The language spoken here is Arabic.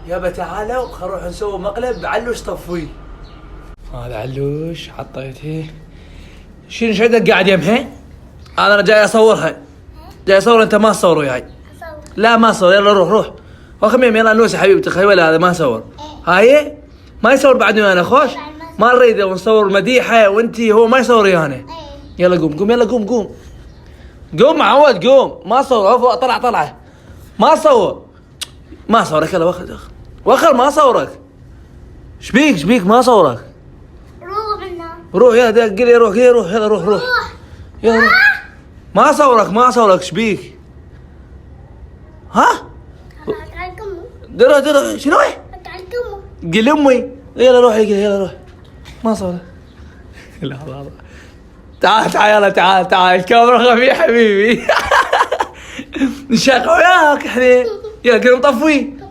يابا تعالوا خل نروح نسوي مقلب علوش طفوي. هذا علوش حطيته. شنو شدك قاعد يمها؟ انا جاي اصورها. جاي اصور انت ما تصور وياي. لا ما صور. يلا روح وخميم يلا نوسه حبيبتي خيول هذا ما صور. هاي ما يصور بعدني انا خوش. ما نريد ونصور مديحه وانتي هو ما يصور ويانا. يلا قوم يلا قوم معود قوم. ما صور طلع ما صور. ما صورك يلا وخر ما صورك. شبيك ما صورك. روح يلا قل روح يلا روح يلا روح. ما صورك شبيك. ها درا شنو قل امي يلا روح ما صورك. لا تعال يلا تعال الكاميرا خفيف حبيبي. نشغل وياك احنا. يلا قل نطفي.